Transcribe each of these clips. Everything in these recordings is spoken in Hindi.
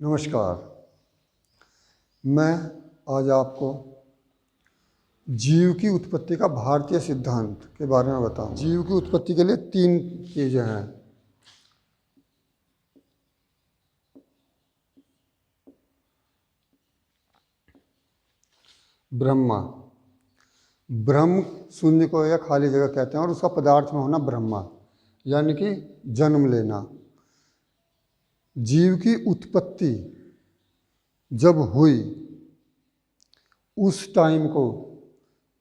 नमस्कार। मैं आज आपको जीव की उत्पत्ति का भारतीय सिद्धांत के बारे में बताऊं। जीव की उत्पत्ति के लिए 3 चीज़ें हैं। ब्रह्मा, ब्रह्म शून्य को या खाली जगह कहते हैं, और उसका पदार्थ में होना ब्रह्मा यानी कि जन्म लेना। जीव की उत्पत्ति जब हुई उस टाइम को,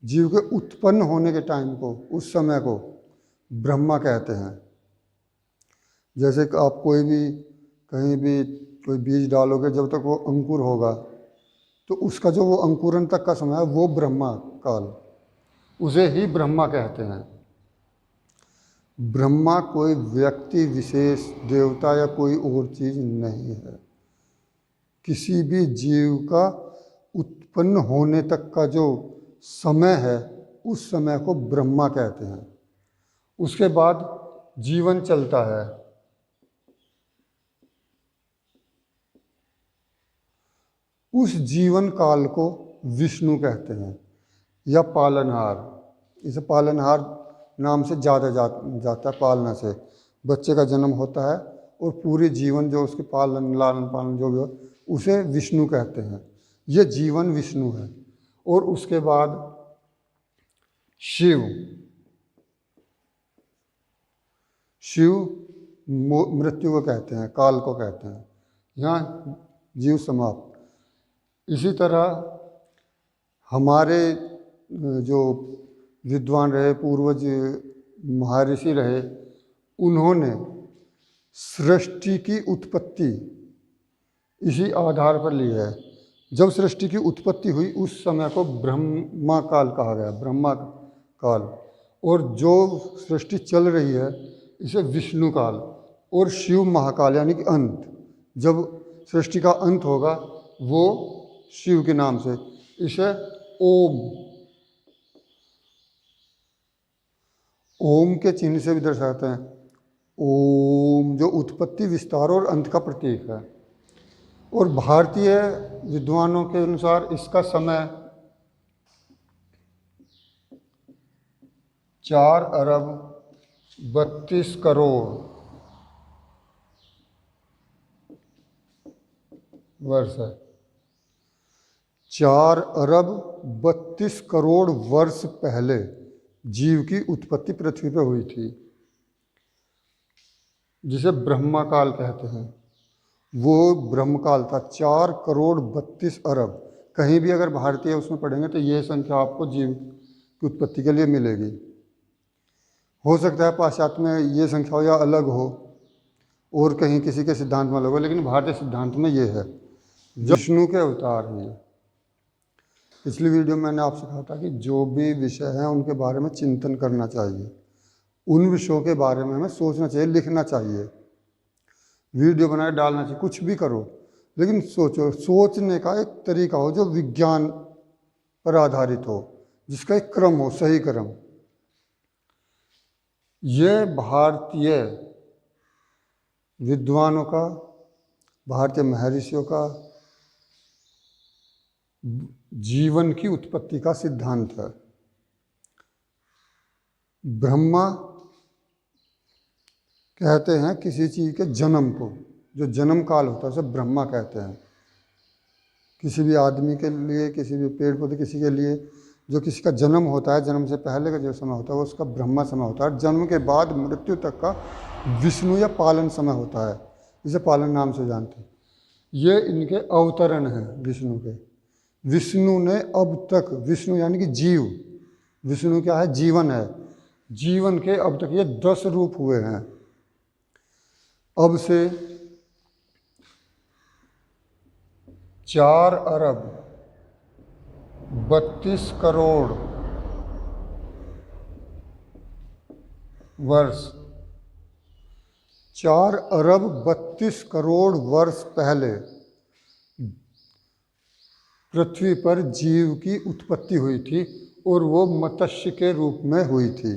जीव के उत्पन्न होने के टाइम को, उस समय को ब्रह्मा कहते हैं। जैसे कि आप कोई भी कहीं भी कोई बीज डालोगे, जब तक वो अंकुर होगा तो उसका जो वो अंकुरन तक का समय है वो ब्रह्मा काल, उसे ही ब्रह्मा कहते हैं। ब्रह्मा कोई व्यक्ति विशेष, देवता या कोई और चीज़ नहीं है। किसी भी जीव का उत्पन्न होने तक का जो समय है उस समय को ब्रह्मा कहते हैं। उसके बाद जीवन चलता है। उस जीवन काल को विष्णु कहते हैं या पालनहार। इसे पालनहार नाम से ज़्यादा जाता है। पालना से बच्चे का जन्म होता है और पूरे जीवन जो उसके लालन पालन जो भी हो उसे विष्णु कहते हैं। ये जीवन विष्णु है। और उसके बाद शिव, मृत्यु को कहते हैं, काल को कहते हैं। यहाँ जीव समाप्त। इसी तरह हमारे जो विद्वान रहे, पूर्वज महर्षि रहे, उन्होंने सृष्टि की उत्पत्ति इसी आधार पर ली है। जब सृष्टि की उत्पत्ति हुई उस समय को ब्रह्मा काल कहा गया, ब्रह्मा काल। और जो सृष्टि चल रही है इसे विष्णु काल और शिव महाकाल यानी कि अंत। जब सृष्टि का अंत होगा वो शिव के नाम से, इसे ओम के चिन्ह से भी दर्शाते हैं। ओम जो उत्पत्ति, विस्तार और अंत का प्रतीक है। और भारतीय विद्वानों के अनुसार इसका समय 4 अरब 32 करोड़ वर्ष है। 4 अरब 32 करोड़ वर्ष पहले जीव की उत्पत्ति पृथ्वी पर हुई थी, जिसे ब्रह्मा काल कहते हैं। वो ब्रह्मकाल था। 4 करोड़ 32 अरब। कहीं भी अगर भारतीय उसमें पढ़ेंगे तो ये संख्या आपको जीव की उत्पत्ति के लिए मिलेगी। हो सकता है पाश्चात्य में ये संख्या हो या अलग हो और कहीं किसी के सिद्धांत में अलग हो, लेकिन भारतीय सिद्धांत में ये है। विष्णु के अवतार हैं। पिछली वीडियो में मैंने आपसे कहा था कि जो भी विषय हैं उनके बारे में चिंतन करना चाहिए, उन विषयों के बारे में हमें सोचना चाहिए, लिखना चाहिए, वीडियो बनाए डालना चाहिए, कुछ भी करो, लेकिन सोचो। सोचने का एक तरीका हो जो विज्ञान पर आधारित हो, जिसका एक क्रम हो, सही क्रम। यह भारतीय विद्वानों का, भारतीय महर्षियों का जीवन की उत्पत्ति का सिद्धांत है। ब्रह्मा कहते हैं किसी चीज़ के जन्म को, जो जन्म काल होता है उसे ब्रह्मा कहते हैं। किसी भी आदमी के लिए, किसी भी पेड़ पौधे, किसी के लिए जो किसी का जन्म होता है, जन्म से पहले का जो समय होता है वो उसका ब्रह्मा समय होता है। जन्म के बाद मृत्यु तक का विष्णु या पालन समय होता है, जिसे पालन नाम से जानते हैं। ये इनके अवतरण हैं विष्णु के। विष्णु ने अब तक, विष्णु यानी कि जीव, विष्णु क्या है? जीवन है। जीवन के अब तक ये 10 रूप हुए हैं। अब से 4 अरब 32 करोड़ वर्ष, 4 अरब 32 करोड़ वर्ष पहले पृथ्वी पर जीव की उत्पत्ति हुई थी और वो मत्स्य के रूप में हुई थी।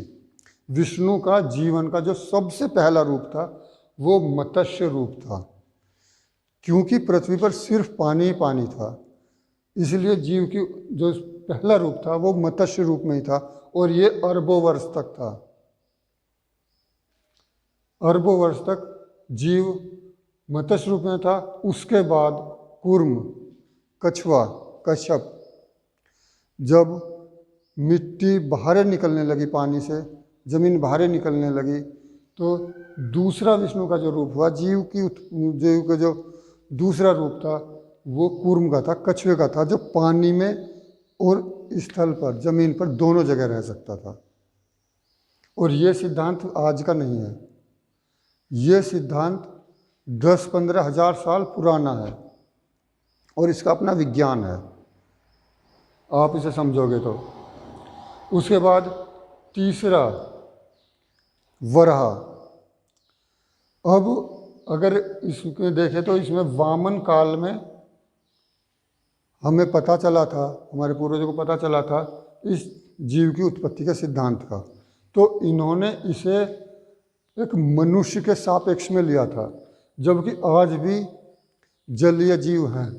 विष्णु का जीवन का जो सबसे पहला रूप था वो मत्स्य रूप था। क्योंकि पृथ्वी पर सिर्फ पानी ही पानी था, इसलिए जीव की जो पहला रूप था वो मत्स्य रूप में ही था, और ये अरबों वर्ष तक था। अरबों वर्ष तक जीव मत्स्य रूप में था। उसके बाद कूर्म, कछुआ, कश्यप, जब मिट्टी बाहर निकलने लगी पानी से, जमीन बाहर निकलने लगी, तो दूसरा विष्णु का जो रूप हुआ, जीव का जो दूसरा रूप था वो कूर्म का था, कछुए का था, जो पानी में और स्थल पर, जमीन पर दोनों जगह रह सकता था। और ये सिद्धांत आज का नहीं है, ये सिद्धांत 10-15 हज़ार साल पुराना है और इसका अपना विज्ञान है, आप इसे समझोगे तो। उसके बाद तीसरा वराह। अब अगर इसमें देखें तो इसमें वामन काल में हमें पता चला था, हमारे पूर्वजों को पता चला था इस जीव की उत्पत्ति के सिद्धांत का, तो इन्होंने इसे एक मनुष्य के सापेक्ष में लिया था। जबकि आज भी जलीय जीव हैं,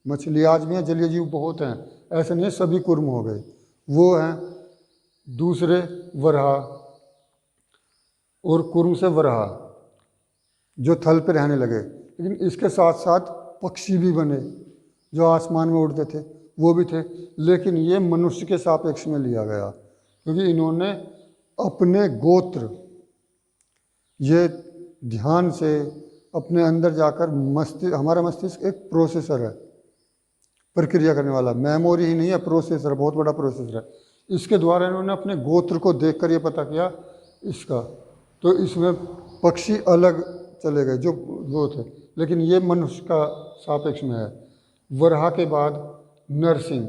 मछली आज भी हैं, जलीय जीव बहुत हैं, ऐसे नहीं सभी कुर्म हो गए, वो हैं दूसरे वराह और कुर्म से वराह जो थल पे रहने लगे। लेकिन इसके साथ साथ पक्षी भी बने जो आसमान में उड़ते थे, वो भी थे, लेकिन ये मनुष्य के सापेक्ष में लिया गया, क्योंकि इन्होंने अपने गोत्र, ये ध्यान से अपने अंदर जाकर हमारा मस्तिष्क एक प्रोसेसर है, प्रक्रिया करने वाला, मेमोरी ही नहीं है, प्रोसेसर, बहुत बड़ा प्रोसेसर है। इसके द्वारा इन्होंने अपने गोत्र को देखकर ये पता किया इसका, तो इसमें पक्षी अलग चले गए जो वो थे, लेकिन ये मनुष्य का सापेक्ष में है। वराह के बाद नरसिंह,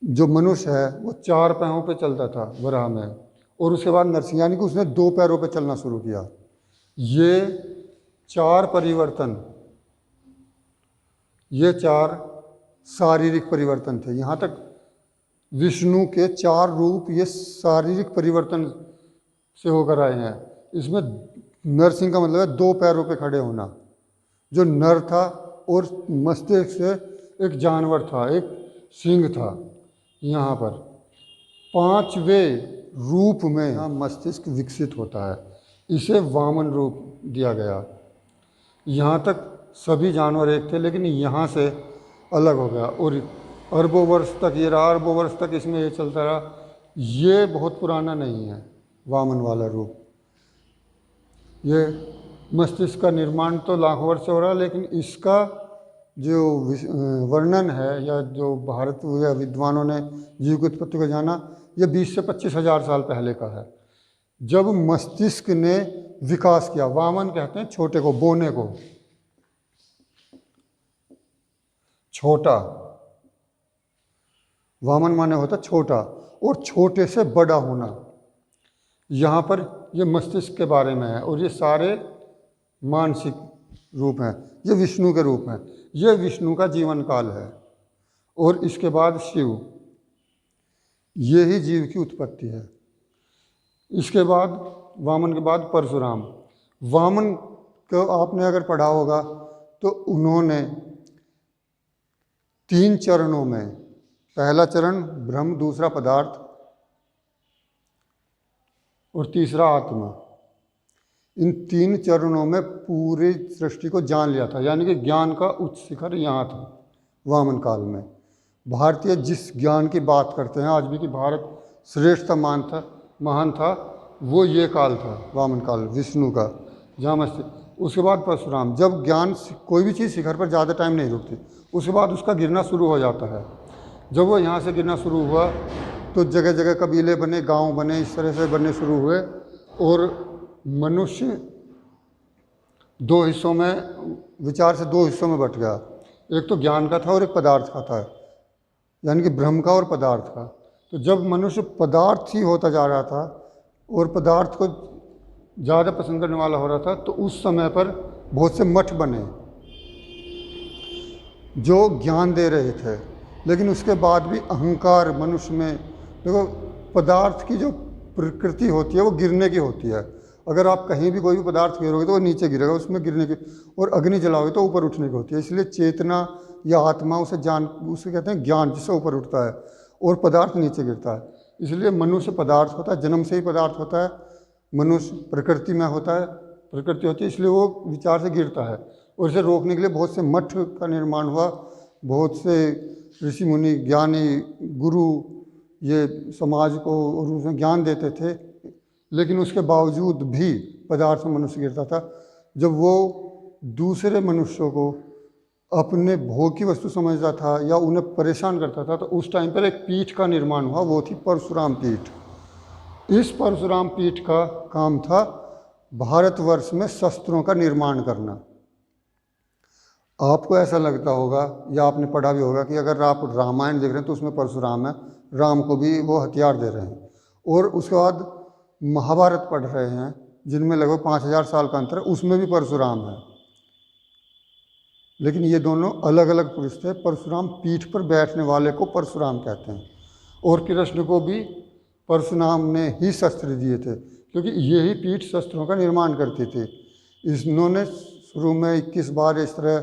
जो मनुष्य है वो 4 पैरों पे चलता था वराह में, और उसके बाद नरसिंह, यानी कि उसने 2 पैरों पे चलना शुरू किया। ये 4 परिवर्तन, ये 4 शारीरिक परिवर्तन थे। यहाँ तक विष्णु के 4 रूप ये शारीरिक परिवर्तन से होकर आए हैं। इसमें नरसिंह का मतलब है 2 पैरों पे खड़े होना, जो नर था और मस्तिष्क से एक जानवर था, एक सिंह था। यहाँ पर 5वें रूप में यहाँ मस्तिष्क विकसित होता है, इसे वामन रूप दिया गया। यहाँ तक सभी जानवर एक थे, लेकिन यहाँ से अलग हो गया, और अरबों वर्ष तक ये रहा, अरबों वर्ष तक इसमें ये चलता रहा। ये बहुत पुराना नहीं है वामन वाला रूप। ये मस्तिष्क का निर्माण तो लाखों वर्ष से हो रहा, लेकिन इसका जो वर्णन है, या जो भारत या विद्वानों ने जीव की उत्पत्ति को जाना, ये 20 से 25 हज़ार साल पहले का है, जब मस्तिष्क ने विकास किया। वामन कहते हैं छोटे को, बोने को, छोटा, वामन माने होता छोटा, और छोटे से बड़ा होना। यहाँ पर ये मस्तिष्क के बारे में है, और ये सारे मानसिक रूप हैं, ये विष्णु के रूप हैं। ये विष्णु का जीवन काल है, और इसके बाद शिव, ये ही जीव की उत्पत्ति है। इसके बाद वामन के बाद परशुराम। वामन को आपने अगर पढ़ा होगा तो उन्होंने 3 चरणों में, पहला चरण ब्रह्म, दूसरा पदार्थ और तीसरा आत्मा, इन 3 चरणों में पूरी सृष्टि को जान लिया था। यानी कि ज्ञान का उच्च शिखर यहाँ था वामन काल में। भारतीय जिस ज्ञान की बात करते हैं आज भी कि भारत श्रेष्ठ महान था, वो ये काल था वामन काल, विष्णु का, जहाँ मस्तिष्क। उसके बाद परशुराम, जब ज्ञान, कोई भी चीज़ शिखर पर ज़्यादा टाइम नहीं रुकती, उसके बाद उसका गिरना शुरू हो जाता है। जब वो यहाँ से गिरना शुरू हुआ तो जगह जगह कबीले बने, गांव बने, इस तरह से बनने शुरू हुए, और मनुष्य 2 हिस्सों में, विचार से 2 हिस्सों में बट गया। एक तो ज्ञान का था और एक पदार्थ का था, यानी कि ब्रह्म का और पदार्थ का। तो जब मनुष्य पदार्थ ही होता जा रहा था और पदार्थ को ज़्यादा पसंद करने वाला हो रहा था, तो उस समय पर बहुत से मठ बने जो ज्ञान दे रहे थे। लेकिन उसके बाद भी अहंकार मनुष्य में, देखो पदार्थ की जो प्रकृति होती है वो गिरने की होती है, अगर आप कहीं भी कोई भी पदार्थ गिरोगे तो वो नीचे गिरेगा, उसमें गिरने की, और अग्नि जलाओगे तो ऊपर उठने की होती है। इसलिए चेतना या आत्मा उसे उसे कहते हैं ज्ञान, जिससे ऊपर उठता है, और पदार्थ नीचे गिरता है। इसलिए मनुष्य पदार्थ होता है, जन्म से ही पदार्थ होता है। मनुष्य प्रकृति में होता है, प्रकृति होती है, इसलिए वो विचार से गिरता है। और इसे रोकने के लिए बहुत से मठ का निर्माण हुआ, बहुत से ऋषि मुनि ज्ञानी गुरु ये समाज को और उसमें ज्ञान देते थे, लेकिन उसके बावजूद भी पदार्थ में मनुष्य गिरता था। जब वो दूसरे मनुष्यों को अपने भोग की वस्तु समझता था या उन्हें परेशान करता था, तो उस टाइम पर एक पीठ का निर्माण हुआ, वो थी परशुराम पीठ। इस परशुराम पीठ का काम था भारतवर्ष में शस्त्रों का निर्माण करना। आपको ऐसा लगता होगा या आपने पढ़ा भी होगा कि अगर आप रामायण देख रहे हैं तो उसमें परशुराम है, राम को भी वो हथियार दे रहे हैं। और उसके बाद महाभारत पढ़ रहे हैं जिनमें लगभग 5000 साल का अंतर है, उसमें भी परशुराम है। लेकिन ये दोनों अलग अलग पुरुष थे। परशुराम पीठ पर बैठने वाले को परशुराम कहते हैं, और कृष्ण को भी परशुराम ने ही शस्त्र दिए थे, क्योंकि यही पीठ शस्त्रों का निर्माण करती थी। इन्होंने शुरू में 21 बार इस तरह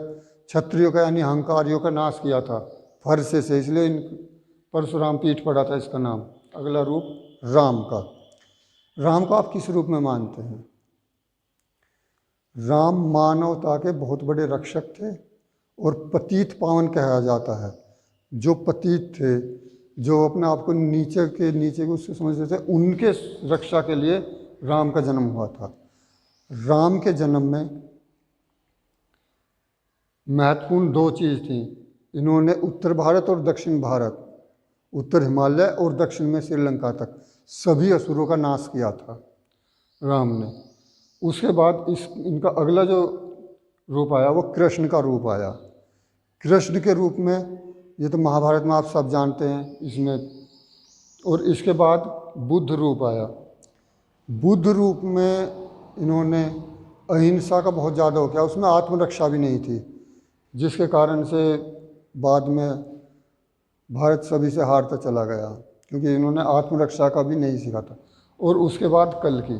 क्षत्रियों का यानी अहंकारियों का नाश किया था फरसे से, इसलिए इन परशुराम पीठ पड़ा था इसका नाम। अगला रूप राम का। राम को आप किस रूप में मानते हैं? राम मानवता के बहुत बड़े रक्षक थे और पतित पावन कहा जाता है। जो पतित थे, जो अपने आप को नीचे उससे समझते थे, उनके रक्षा के लिए राम का जन्म हुआ था। राम के जन्म में महत्वपूर्ण 2 चीज़ थी। इन्होंने उत्तर भारत और दक्षिण भारत, उत्तर हिमालय और दक्षिण में श्रीलंका तक सभी असुरों का नाश किया था राम ने। उसके बाद इनका अगला जो रूप आया वो कृष्ण का रूप आया। कृष्ण के रूप में ये तो महाभारत में आप सब जानते हैं इसमें। और इसके बाद बुद्ध रूप आया। बुद्ध रूप में इन्होंने अहिंसा का बहुत ज़्यादा हो गया, उसमें आत्मरक्षा भी नहीं थी, जिसके कारण से बाद में भारत सभी से हारता चला गया, क्योंकि इन्होंने आत्मरक्षा का भी नहीं सीखा था। और उसके बाद कल्कि,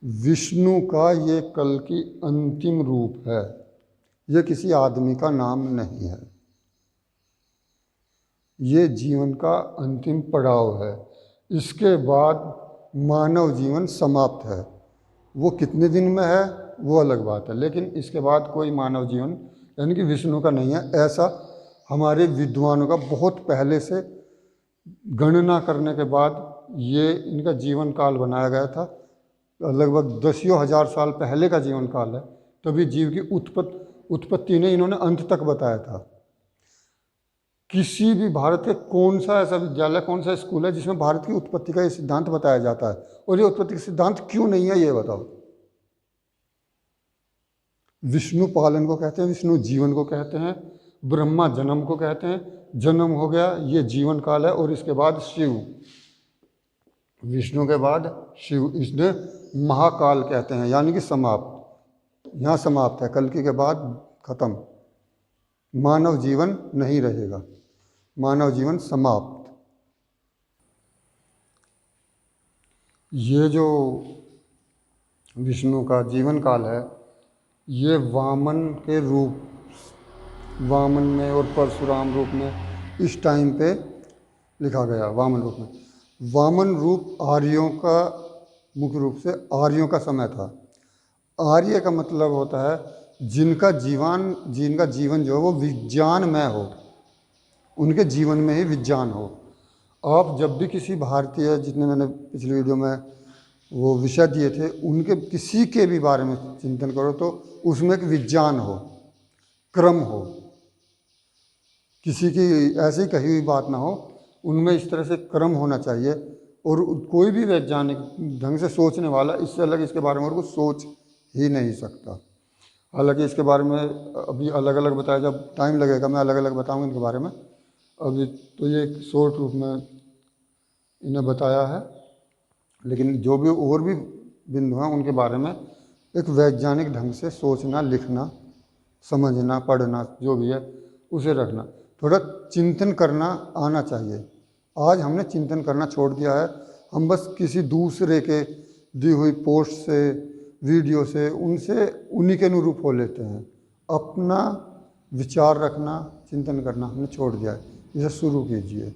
विष्णु का ये कल्कि अंतिम रूप है, ये किसी आदमी का नाम नहीं है, ये जीवन का अंतिम पड़ाव है। इसके बाद मानव जीवन समाप्त है। वो कितने दिन में है वो अलग बात है, लेकिन इसके बाद कोई मानव जीवन यानी कि विष्णु का नहीं है, ऐसा हमारे विद्वानों का बहुत पहले से गणना करने के बाद ये इनका जीवन काल बनाया गया था। लगभग 10,000 साल पहले का जीवन काल है, तभी जीव की उत्पत्ति ने इन्होंने अंत तक बताया था। किसी भी भारत के कौन सा ऐसा विद्यालय, कौन सा स्कूल है जिसमें भारत की उत्पत्ति का ये सिद्धांत बताया जाता है? और ये उत्पत्ति का सिद्धांत क्यों नहीं है ये बताओ। विष्णु पालन को कहते हैं, विष्णु जीवन को कहते हैं, ब्रह्मा जन्म को कहते हैं। जन्म हो गया, ये जीवन काल है, और इसके बाद शिव, विष्णु के बाद शिव, इसने महाकाल कहते हैं, यानी कि समाप्त। यहाँ समाप्त है, कल्कि के बाद खत्म, मानव जीवन नहीं रहेगा, मानव जीवन समाप्त। ये जो विष्णु का जीवन काल है, ये वामन के रूप, वामन में और परशुराम रूप में इस टाइम पे लिखा गया। वामन रूप में, वामन रूप आर्यों का, मुख्य रूप से आर्यों का समय था। आर्य का मतलब होता है जिनका जीवन जो है वो विज्ञान में हो, उनके जीवन में ही विज्ञान हो। आप जब भी किसी भारतीय, जितने मैंने पिछली वीडियो में वो विषय दिए थे, उनके किसी के भी बारे में चिंतन करो तो उसमें एक विज्ञान हो, क्रम हो, किसी की ऐसी कही हुई बात ना हो, उनमें इस तरह से क्रम होना चाहिए। और कोई भी वैज्ञानिक ढंग से सोचने वाला इससे अलग इसके बारे में और कुछ सोच ही नहीं सकता। हालांकि इसके बारे में अभी अलग अलग बताया, जब टाइम लगेगा मैं अलग अलग बताऊंगा इनके बारे में। अभी तो ये एक शॉर्ट रूप में इन्हें बताया है, लेकिन जो भी और भी बिंदु हैं उनके बारे में एक वैज्ञानिक ढंग से सोचना, लिखना, समझना, पढ़ना, जो भी है उसे रखना, थोड़ा चिंतन करना आना चाहिए। आज हमने चिंतन करना छोड़ दिया है, हम बस किसी दूसरे के दी हुई पोस्ट से, वीडियो से, उनसे उन्हीं के अनुरूप हो लेते हैं। अपना विचार रखना, चिंतन करना हमने छोड़ दिया है। इसे शुरू कीजिए।